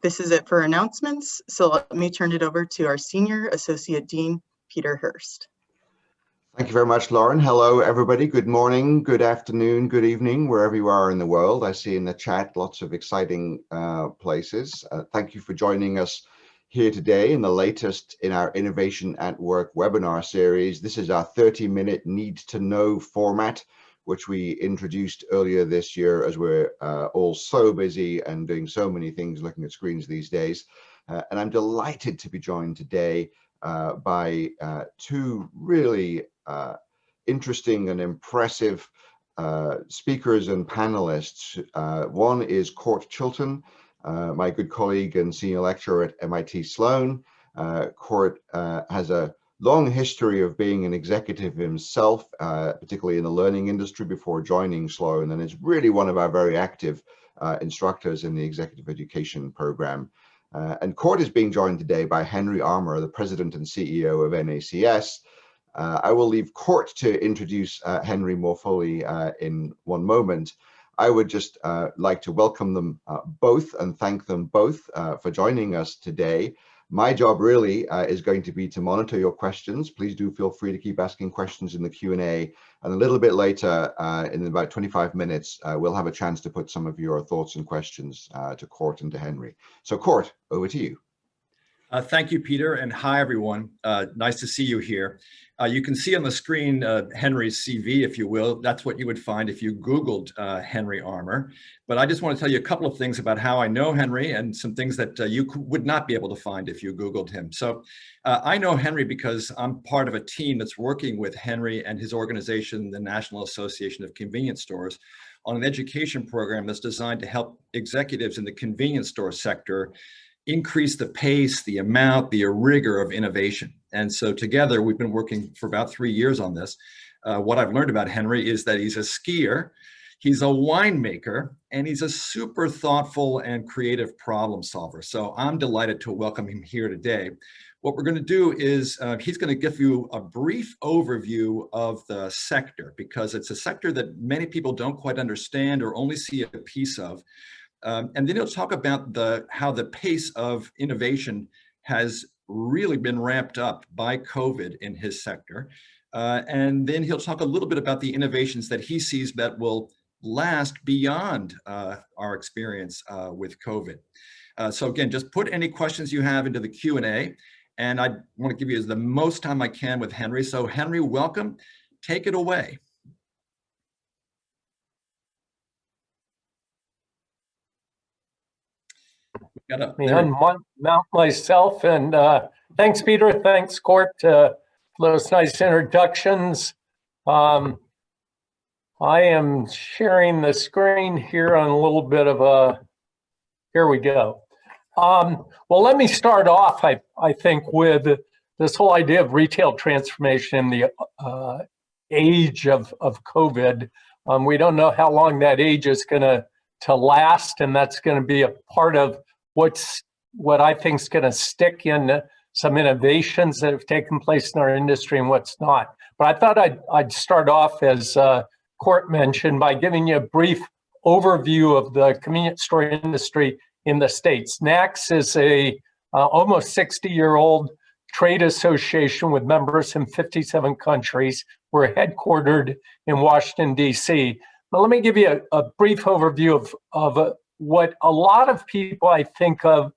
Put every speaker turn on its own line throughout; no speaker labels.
This is it for announcements, so let me turn it over to our Senior Associate Dean, Peter Hurst.
Thank you very much, Lauren. Hello, everybody. Good morning, good afternoon, good evening, wherever you are in the world. I see in the chat lots of exciting places. Thank you for joining us here today in the latest in our Innovation at Work webinar series. This is our 30-minute need to know format, which we introduced earlier this year as we're all so busy and doing so many things looking at screens these days. And I'm delighted to be joined today by two really interesting and impressive speakers and panelists. One is Court Chilton, my good colleague and senior lecturer at MIT Sloan. Court has a long history of being an executive himself, particularly in the learning industry before joining Sloan, and is really one of our very active instructors in the executive education program. And Court is being joined today by Henry Armour, the president and CEO of NACS. I will leave Court to introduce Henry more fully in one moment. I would just like to welcome them both and thank them both for joining us today. My job really is going to be to monitor your questions. Please do feel free to keep asking questions in the Q&A. And a little bit later, in about 25 minutes, we'll have a chance to put some of your thoughts and questions to Court and to Henry. So Court, over to you.
Thank you, Peter, and hi, everyone. Nice to see you here. You can see on the screen Henry's CV, if you will. That's what you would find if you Googled Henry Armour. But I just want to tell you a couple of things about how I know Henry and some things that you would not be able to find if you Googled him. So I know Henry because I'm part of a team that's working with Henry and his organization, the National Association of Convenience Stores, on an education program that's designed to help executives in the convenience store sector increase the pace, the amount, the rigor of innovation. And so together, we've been working for about 3 years on this. What I've learned about Henry is that he's a skier, he's a winemaker, and he's a super thoughtful and creative problem solver. So I'm delighted to welcome him here today. What we're going to do is he's going to give you a brief overview of the sector, because it's a sector that many people don't quite understand or only see a piece of. And then he'll talk about how the pace of innovation has really been ramped up by COVID in his sector. And then he'll talk a little bit about the innovations that he sees that will last beyond our experience with COVID. So again, just put any questions you have into the Q&A, and I want to give you the most time I can with Henry. So Henry, welcome. Take it away.
Unmount myself, and thanks, Peter. Thanks, Court, for those nice introductions. I am sharing the screen here on a little bit of a. Here we go. Well, let me start off. I think with this whole idea of retail transformation in the age of COVID. We don't know how long that age is going to last, and that's going to be a part of what I think is going to stick in some innovations that have taken place in our industry and what's not. But I thought I'd start off, as Court mentioned, by giving you a brief overview of the convenience store industry in the States. NACS is a almost 60-year-old trade association with members in 57 countries. We're headquartered in Washington, D.C. But let me give you a brief overview of what a lot of people I think of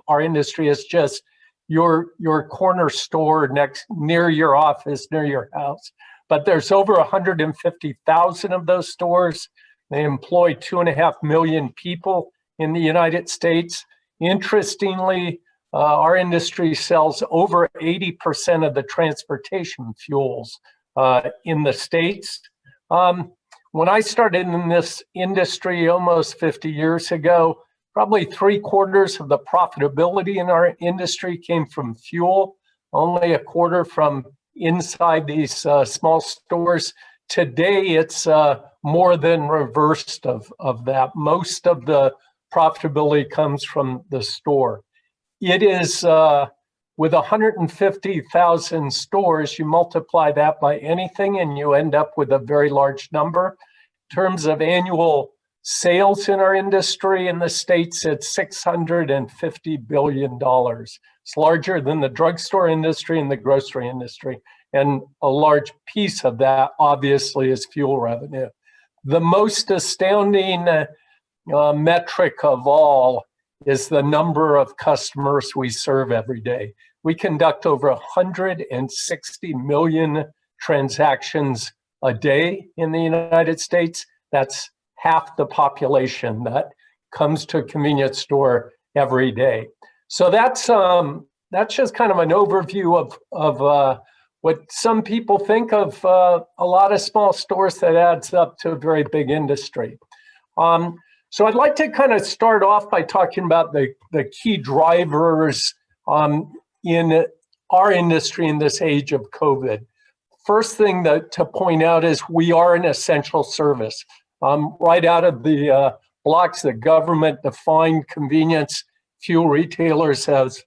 our industry as just your corner store near your office, near your house. But there's over 150,000 of those stores. They employ 2.5 million people in the United States. Interestingly, our industry sells over 80% of the transportation fuels in the States. When I started in this industry almost 50 years ago, probably 3/4 of the profitability in our industry came from fuel, only 1/4 from inside these small stores. Today, it's more than reversed of that. Most of the profitability comes from the store. It is, with 150,000 stores, you multiply that by anything and you end up with a very large number. In terms of annual Sales in our industry in the States at $650 billion. It's larger than the drugstore industry and the grocery industry. And a large piece of that, obviously, is fuel revenue. The most astounding metric of all is the number of customers we serve every day. We conduct over 160 million transactions a day in the United States. That's half the population that comes to a convenience store every day. So that's just kind of an overview of what some people think of a lot of small stores that adds up to a very big industry. So I'd like to kind of start off by talking about the key drivers in our industry in this age of COVID. First thing to point out is we are an essential service. Right out of the blocks, the government defined convenience fuel retailers as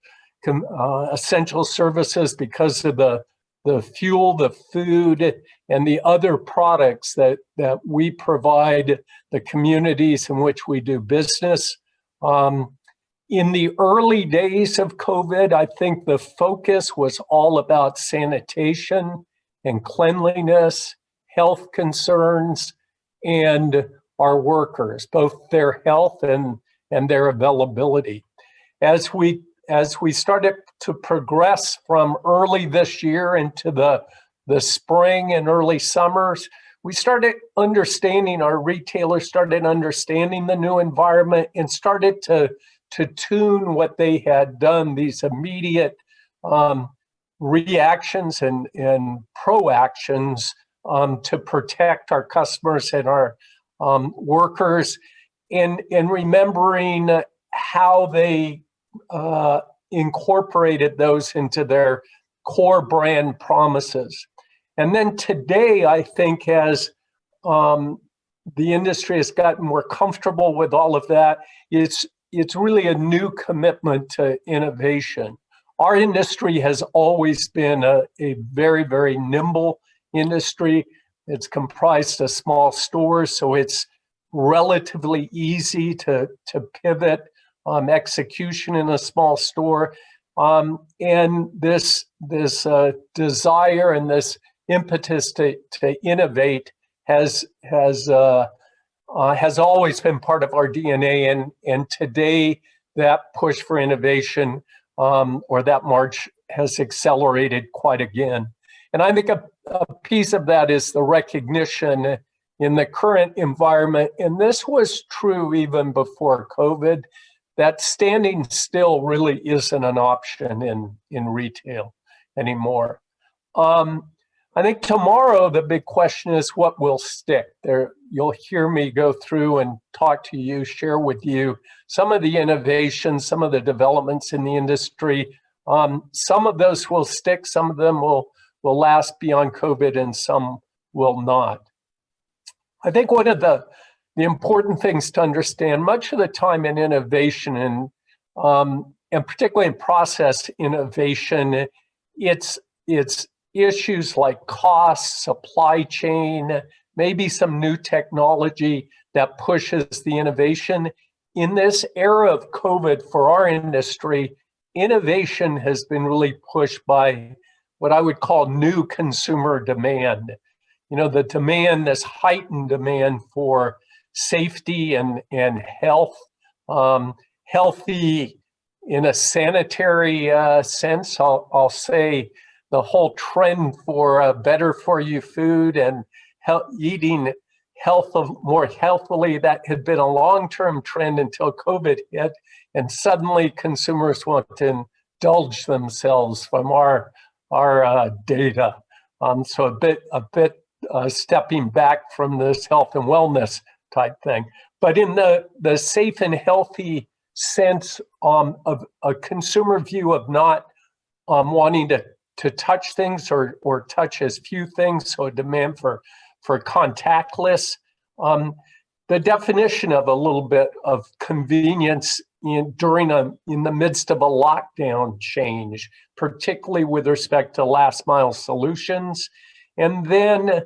essential services because of the fuel, the food, and the other products that we provide the communities in which we do business. In the early days of COVID, I think the focus was all about sanitation and cleanliness, health concerns, and our workers, both their health and their availability. As we started to progress from early this year into the spring and early summers, we started understanding, our retailers started understanding the new environment and started to tune what they had done, these immediate reactions and proactions to protect our customers and our workers, and remembering how they incorporated those into their core brand promises. And then today, I think as the industry has gotten more comfortable with all of that, it's really a new commitment to innovation. Our industry has always been a very, very nimble industry. It's comprised of small stores, so it's relatively easy to pivot execution in a small store. And this desire and this impetus to innovate has always been part of our DNA, and today that push for innovation or that march has accelerated quite again. And I think a piece of that is the recognition in the current environment, and this was true even before COVID, that standing still really isn't an option in retail anymore. I think tomorrow the big question is what will stick. You'll hear me go through and talk to you, share with you some of the innovations, some of the developments in the industry. Some of those will stick, some of them will last beyond COVID, and some will not. I think one of the important things to understand, much of the time in innovation and particularly in process innovation, it's issues like cost, supply chain, maybe some new technology that pushes the innovation. In this era of COVID for our industry, innovation has been really pushed by what I would call new consumer demand. You know, the demand, this heightened demand for safety and health, healthy in a sanitary sense. I'll say the whole trend for better for you food and eating more healthily, that had been a long-term trend until COVID hit, and suddenly consumers want to indulge themselves from our data. So a bit stepping back from this health and wellness type thing. But in the safe and healthy sense of a consumer view of not wanting to touch things or touch as few things, so a demand for contactless. The definition of a little bit of convenience in the midst of a lockdown change, particularly with respect to last mile solutions. And then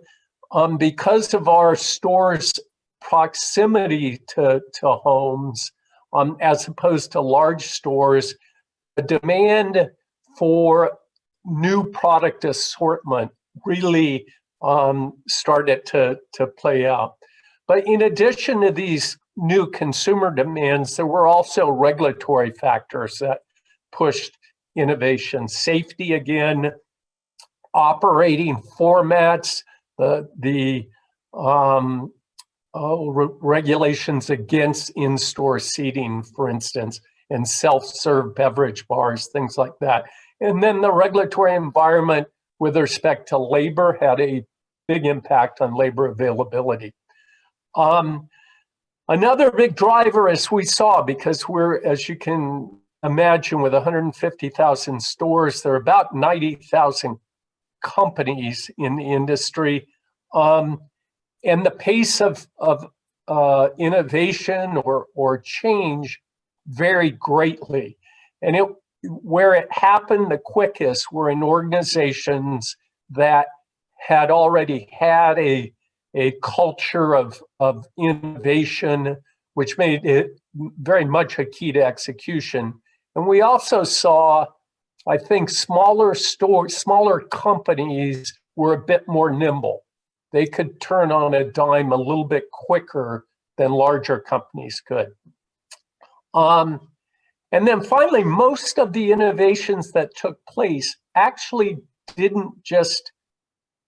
because of our stores proximity to homes, as opposed to large stores, the demand for new product assortment really started to play out. But in addition to these new consumer demands, there were also regulatory factors that pushed innovation. Safety again, operating formats, the regulations against in-store seating, for instance, and self-serve beverage bars, things like that. And then the regulatory environment with respect to labor had a big impact on labor availability. Another big driver, as we saw, because we're, as you can imagine, with 150,000 stores, there are about 90,000 companies in the industry. And the pace of innovation or change varied greatly. And where it happened the quickest were in organizations that had already had a culture of innovation, which made it very much a key to execution. And we also saw, I think, smaller companies were a bit more nimble. They could turn on a dime a little bit quicker than larger companies could. And then finally, most of the innovations that took place actually didn't just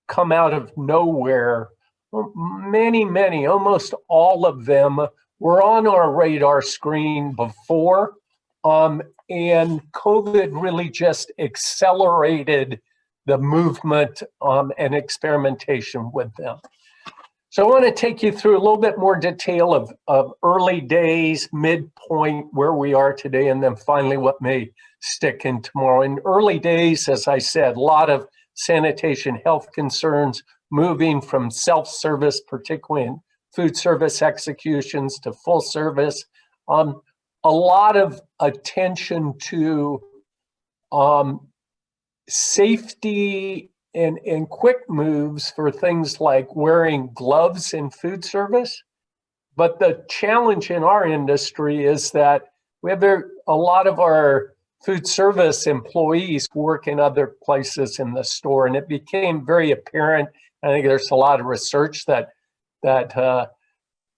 come out of nowhere. Many, almost all of them were on our radar screen before, and COVID really just accelerated the movement and experimentation with them. So I want to take you through a little bit more detail of early days, midpoint, where we are today, and then finally what may stick in tomorrow. In early days, as I said, a lot of sanitation health concerns, moving from self-service, particularly in food service executions, to full service. A lot of attention to safety and quick moves for things like wearing gloves in food service. But the challenge in our industry is that we have a lot of our food service employees work in other places in the store, and it became very apparent. I think there's a lot of research that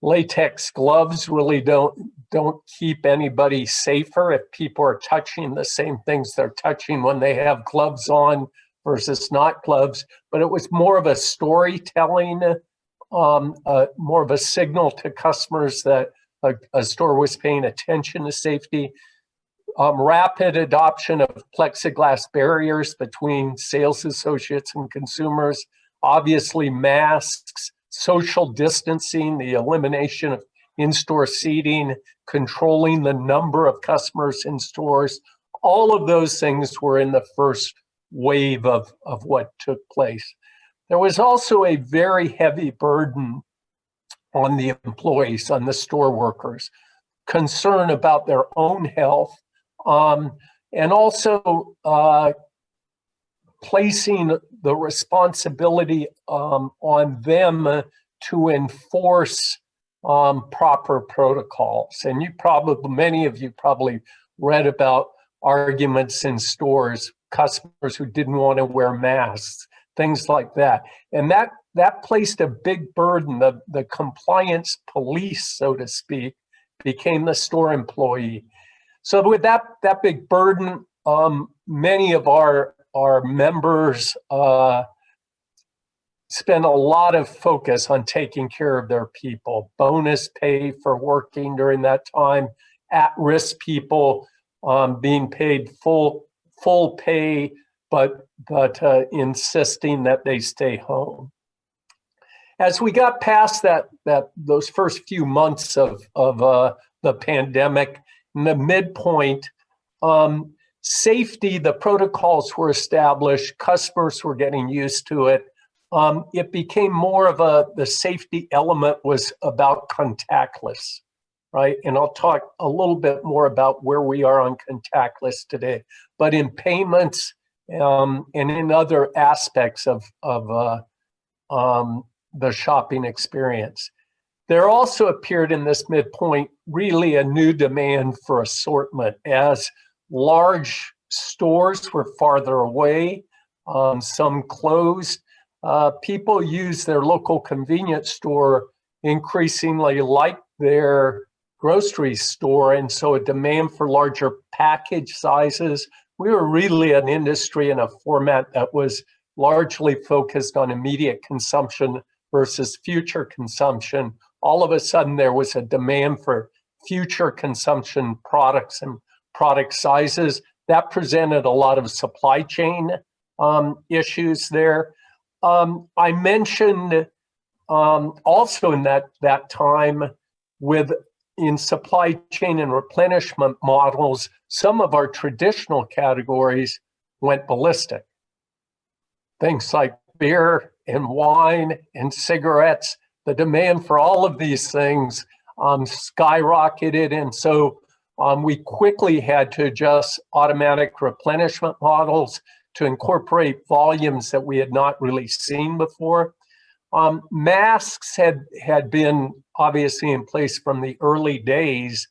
latex gloves really don't keep anybody safer if people are touching the same things they're touching when they have gloves on versus not gloves. But it was more of a storytelling, more of a signal to customers that a store was paying attention to safety. Rapid adoption of plexiglass barriers between sales associates and consumers, obviously masks, social distancing, the elimination of in-store seating, controlling the number of customers in stores. All of those things were in the first wave of what took place. There was also a very heavy burden on the employees, on the store workers, concern about their own health, and also placing the responsibility on them to enforce proper protocols. And many of you probably read about arguments in stores, customers who didn't want to wear masks, things like that. And that placed a big burden. The compliance police, so to speak, became the store employee. So with that big burden, many of our members spend a lot of focus on taking care of their people. Bonus pay for working during that time, at-risk people being paid full pay, but insisting that they stay home. As we got past those first few months of the pandemic, in the midpoint, safety, the protocols were established, customers were getting used to it. It became more of the safety element was about contactless, right? And I'll talk a little bit more about where we are on contactless today. But in payments and in other aspects of the shopping experience. There also appeared in this midpoint really a new demand for assortment as large stores were farther away, some closed. People use their local convenience store increasingly like their grocery store, and so a demand for larger package sizes. We were really an industry in a format that was largely focused on immediate consumption versus future consumption. All of a sudden, there was a demand for future consumption products and product sizes. That presented a lot of supply chain issues there. I mentioned also in that time in supply chain and replenishment models, some of our traditional categories went ballistic. Things like beer and wine and cigarettes, the demand for all of these things skyrocketed. And so we quickly had to adjust automatic replenishment models to incorporate volumes that we had not really seen before. Masks had been obviously in place from the early days.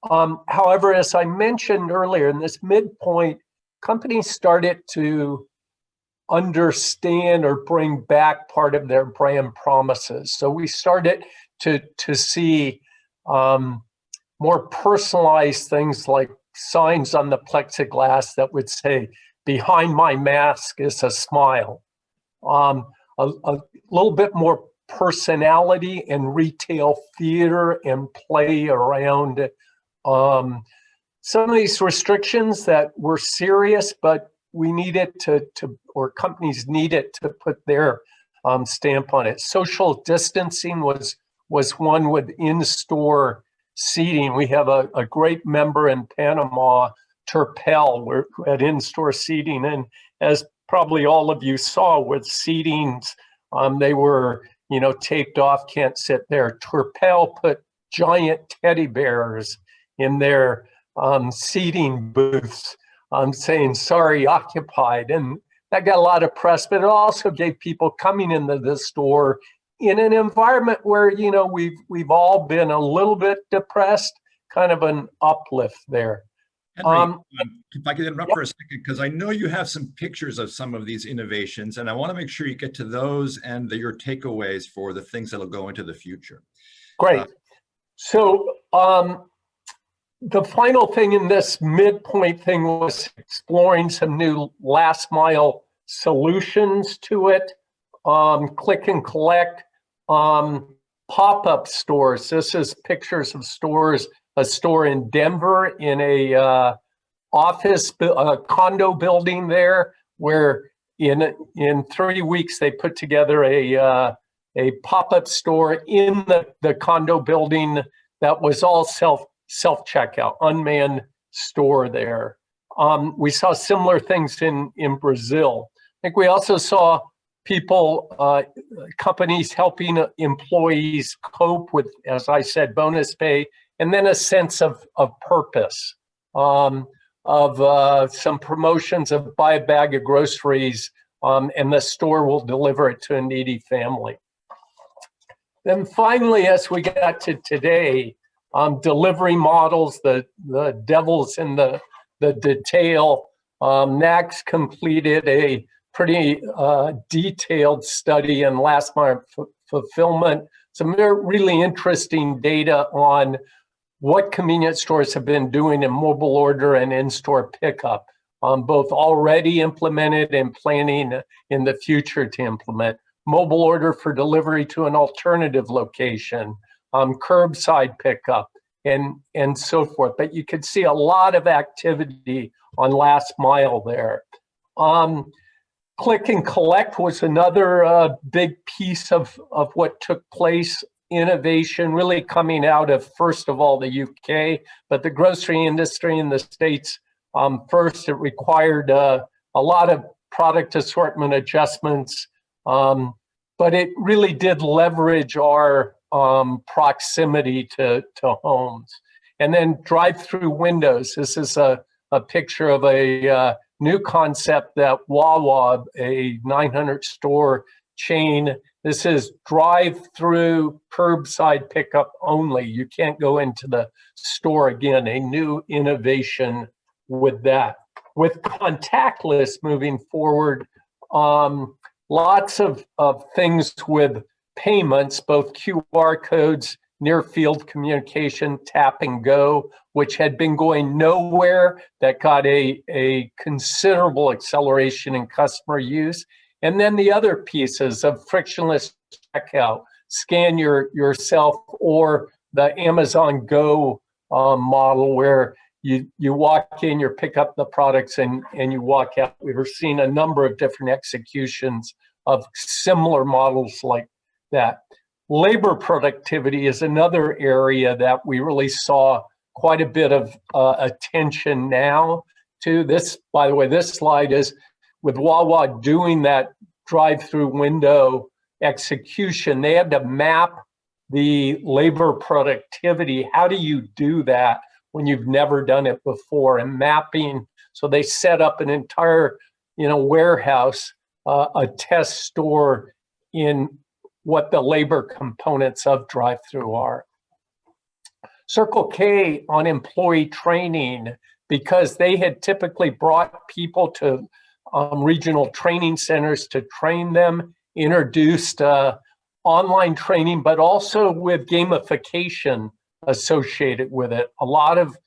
However, as I mentioned earlier, in this midpoint, companies started to understand or bring back part of their brand promises. So we started to see more personalized things like signs on the plexiglass that would say, "Behind my mask is a smile." A little bit more personality and retail theater and play around some of these restrictions that were serious, but we needed or companies needed to put their stamp on it. Social distancing was one with in-store seating. We have a great member in Panama, Terpel, who had in-store seating. And as probably all of you saw with seatings, they were, taped off, can't sit there. Terpel put giant teddy bears in their seating booths, saying, "Sorry, occupied." And that got a lot of press, but it also gave people coming into the store in an environment where, we've all been a little bit depressed, kind of an uplift there.
Henry, if I could interrupt for a second, because I know you have some pictures of some of these innovations, and I want to make sure you get to those and your takeaways for the things that'll go into the future.
Great. So the final thing in this midpoint thing was exploring some new last mile solutions to it. Click and collect, pop-up stores. This is pictures of stores. A store in Denver in a condo building there, where in 3 weeks they put together a pop-up store in the condo building that was all self-checkout, unmanned store there. We saw similar things in Brazil. I think we also saw companies helping employees cope with, as I said, bonus pay, and then a sense of purpose, of some promotions of buy a bag of groceries, and the store will deliver it to a needy family. Then finally, as we got to today, delivery models, the devil's in the detail. NACS completed a pretty detailed study in last mile fulfillment. Some really interesting data on what convenience stores have been doing in mobile order and in-store pickup, both already implemented and planning in the future to implement. Mobile order for delivery to an alternative location, curbside pickup, and so forth. But you could see a lot of activity on last mile there. Click and collect was another big piece of what took place. Innovation really coming out of, first of all, the UK, but the grocery industry in the States first. It required a lot of product assortment adjustments, but it really did leverage our proximity to homes. And then drive-through windows. This is a picture of a new concept that Wawa, a 900 store chain. This is drive-through, curbside pickup only. You can't go into the store again. A new innovation with that. With contactless moving forward, lots of things with payments, both QR codes, near field communication, tap and go, which had been going nowhere, that got a considerable acceleration in customer use. And then the other pieces of frictionless checkout, scan yourself, or the Amazon Go model where you walk in, you pick up the products and you walk out. We were seeing a number of different executions of similar models like that. Labor productivity is another area that we really saw quite a bit of attention now to. This, by the way, this slide is with Wawa doing that drive-through window execution. They had to map the labor productivity. How do you do that when you've never done it before? And mapping, so they set up an entire, warehouse, a test store in what the labor components of drive-through are. Circle K on employee training, because they had typically brought people to regional training centers to train them, introduced online training, but also with gamification associated with it. A lot of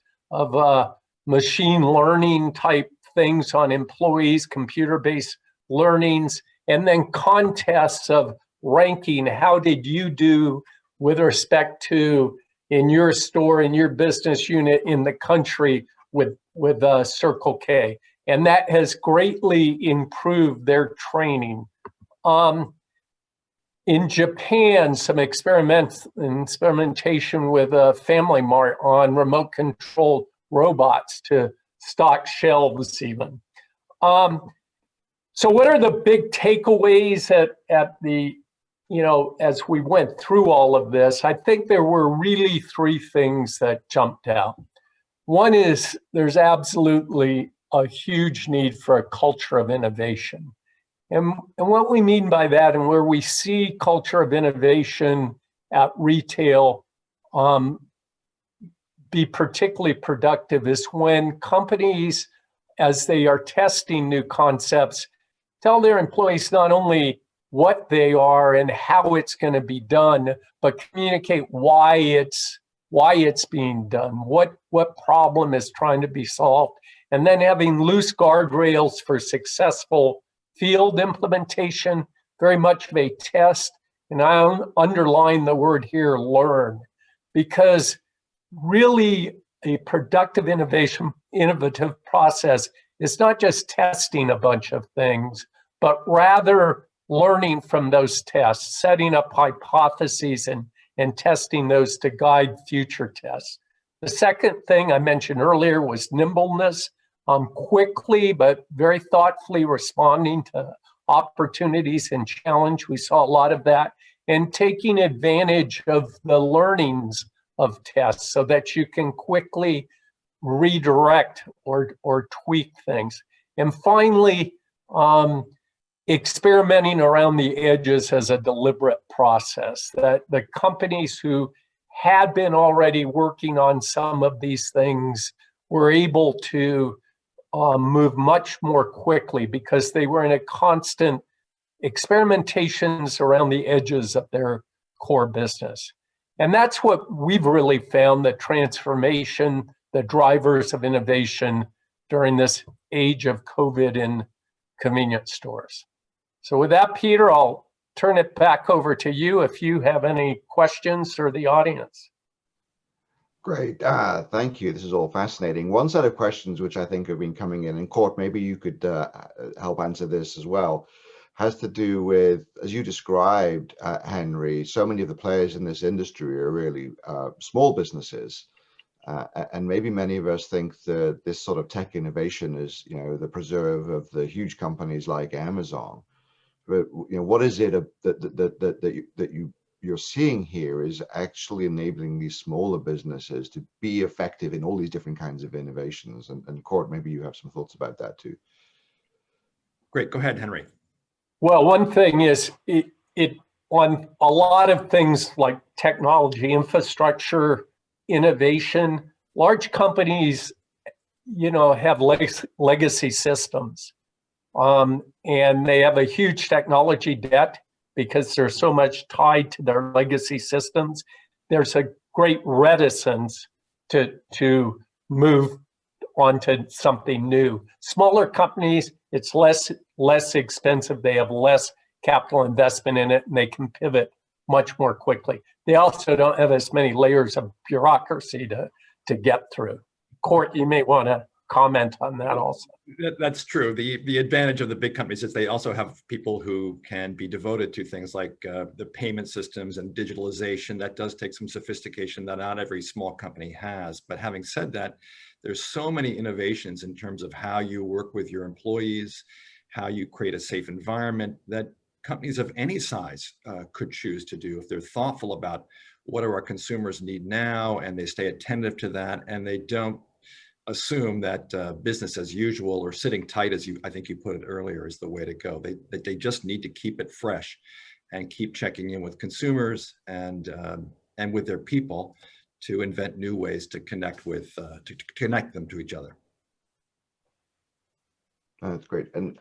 machine learning type things on employees, computer-based learnings, and then contests of ranking. How did you do with respect to in your store, in your business unit, in the country with Circle K? And that has greatly improved their training. In Japan, some experimentation with Family Mart on remote controlled robots to stock shelves even. So what are the big takeaways at the, as we went through all of this? I think there were really three things that jumped out. One is there's absolutely a huge need for a culture of innovation. And what we mean by that, and where we see culture of innovation at retail be particularly productive, is when companies, as they are testing new concepts, tell their employees not only what they are and how it's going to be done, but communicate why it's being done, what problem is trying to be solved, and then having loose guardrails for successful field implementation, very much of a test. And I underline the word here, learn, because really a productive innovative process is not just testing a bunch of things, but rather learning from those tests, setting up hypotheses and testing those to guide future tests. The second thing I mentioned earlier was nimbleness, quickly but very thoughtfully responding to opportunities and challenge. We saw a lot of that, and taking advantage of the learnings of tests so that you can quickly redirect or tweak things. And finally, experimenting around the edges as a deliberate process, that the companies who had been already working on some of these things were able to move much more quickly because they were in a constant experimentations around the edges of their core business. And that's what we've really found, the transformation, the drivers of innovation during this age of COVID in convenience stores. So with that, Peter, I'll turn it back over to you if you have any questions, or the audience.
Great, thank you. This is all fascinating. One set of questions which I think have been coming in, and Court, maybe you could help answer this as well, has to do with, as you described, Henry, so many of the players in this industry are really small businesses. And maybe many of us think that this sort of tech innovation is, the preserve of the huge companies like Amazon. But what is it that you're seeing here is actually enabling these smaller businesses to be effective in all these different kinds of innovations? And Court, maybe you have some thoughts about that too.
Great, go ahead, Henry.
Well, one thing is it on a lot of things like technology, infrastructure, innovation, large companies, have legacy systems. And they have a huge technology debt because there's so much tied to their legacy systems. There's a great reticence to move onto something new. Smaller companies, it's less expensive. They have less capital investment in it, and they can pivot much more quickly. They also don't have as many layers of bureaucracy to get through. Court, you may want to comment on that also.
That's true. The advantage of the big companies is they also have people who can be devoted to things like the payment systems and digitalization. That does take some sophistication that not every small company has. But having said that, there's so many innovations in terms of how you work with your employees, how you create a safe environment that companies of any size could choose to do if they're thoughtful about what do our consumers need now, and they stay attentive to that, and they don't assume that business as usual or sitting tight, as I think you put it earlier, is the way to go. They just need to keep it fresh and keep checking in with consumers and with their people to invent new ways to connect with to connect them to each other.
That's great. And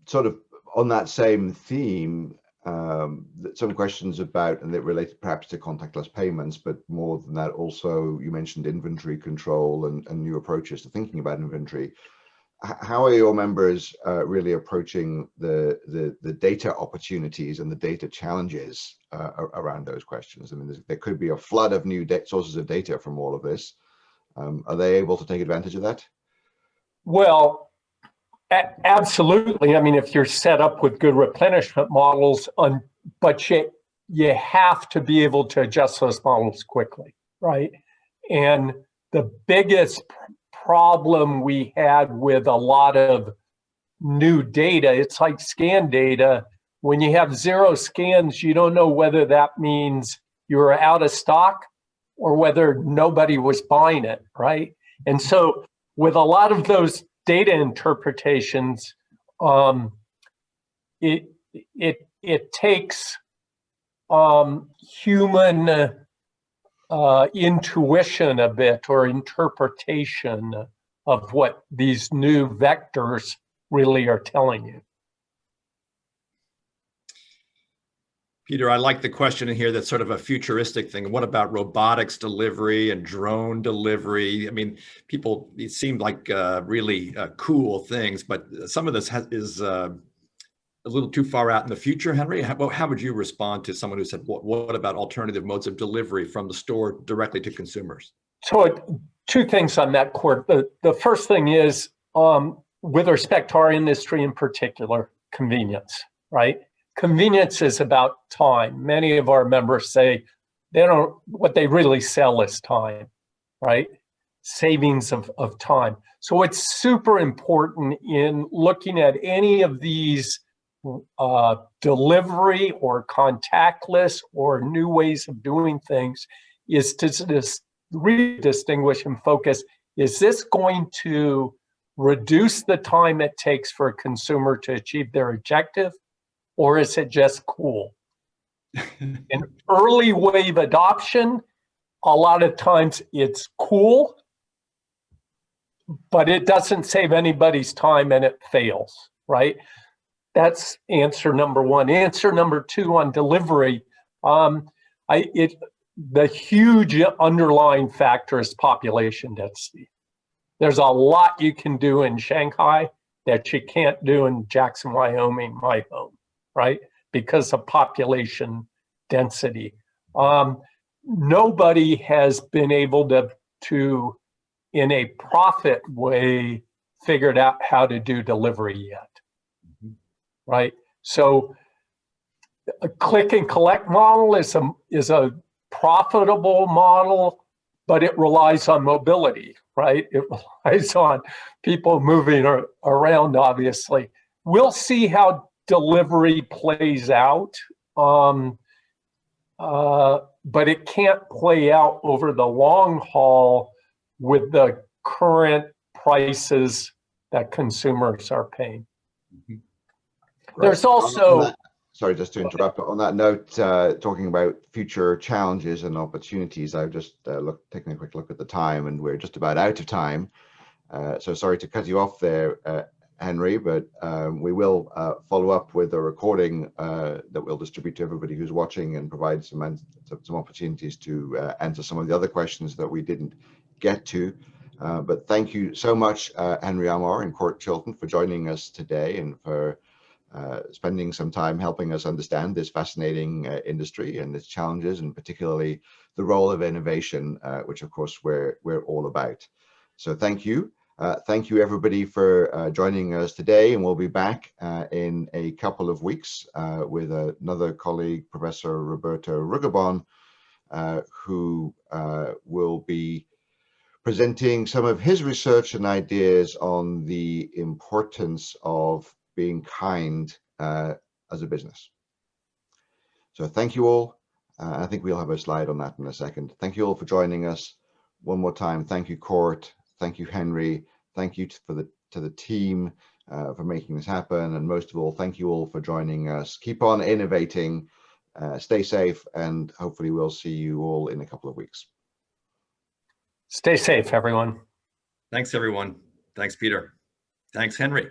sort of on that same theme, some questions about, and that related perhaps to contactless payments, but more than that, also you mentioned inventory control and new approaches to thinking about inventory. How are your members really approaching the data opportunities and the data challenges around those questions? I mean, there could be a flood of new sources of data from all of this. Are they able to take advantage of that?
Well, absolutely. I mean, if you're set up with good replenishment models, but you have to be able to adjust those models quickly, right? And the biggest problem we had with a lot of new data, it's like scan data. When you have 0 scans, you don't know whether that means you're out of stock or whether nobody was buying it, right? And so with a lot of those data interpretations, it takes human intuition a bit, or interpretation of what these new vectors really are telling you.
Peter, I like the question in here that's sort of a futuristic thing. What about robotics delivery and drone delivery? I mean, it seemed like really cool things, but some of this is a little too far out in the future. Henry, how would you respond to someone who said, what about alternative modes of delivery from the store directly to consumers?
So 2 things on that, Court. The first thing is, with respect to our industry in particular, convenience, right? Convenience is about time. Many of our members say what they really sell is time, right? Savings of time. So it's super important in looking at any of these delivery or contactless or new ways of doing things, is to really distinguish and focus. Is this going to reduce the time it takes for a consumer to achieve their objective? Or is it just cool? In early wave adoption, a lot of times it's cool, but it doesn't save anybody's time and it fails, right? That's answer number 1. Answer number 2 on delivery, the huge underlying factor is population density. There's a lot you can do in Shanghai that you can't do in Jackson, Wyoming, my home, right? Because of population density. Nobody has been able to, in a profit way, figured out how to do delivery yet, right? So a click and collect model is a profitable model, but it relies on mobility, right? It relies on people moving around, obviously. We'll see how delivery plays out, but it can't play out over the long haul with the current prices that consumers are paying. There's
On
also,
that, sorry, just to interrupt, but on that note, talking about future challenges and opportunities, I've just taking a quick look at the time, and we're just about out of time. So sorry to cut you off there, Henry, but we will follow up with a recording that we'll distribute to everybody who's watching and provide some opportunities to answer some of the other questions that we didn't get to. But thank you so much, Henry Armour and Court Chilton, for joining us today and for spending some time helping us understand this fascinating industry and its challenges, and particularly the role of innovation, which of course we're all about. So thank you. Thank you everybody for joining us today, and we'll be back in a couple of weeks with another colleague, Professor Roberto Rugabon, who will be presenting some of his research and ideas on the importance of being kind as a business. So thank you all. I think we'll have a slide on that in a second. Thank you all for joining us. One more time, thank you, Court. Thank you, Henry. Thank you to the team for making this happen. And most of all, thank you all for joining us. Keep on innovating, stay safe, and hopefully we'll see you all in a couple of weeks.
stay safe, everyone.
Thanks, everyone. Thanks, Peter. Thanks, Henry.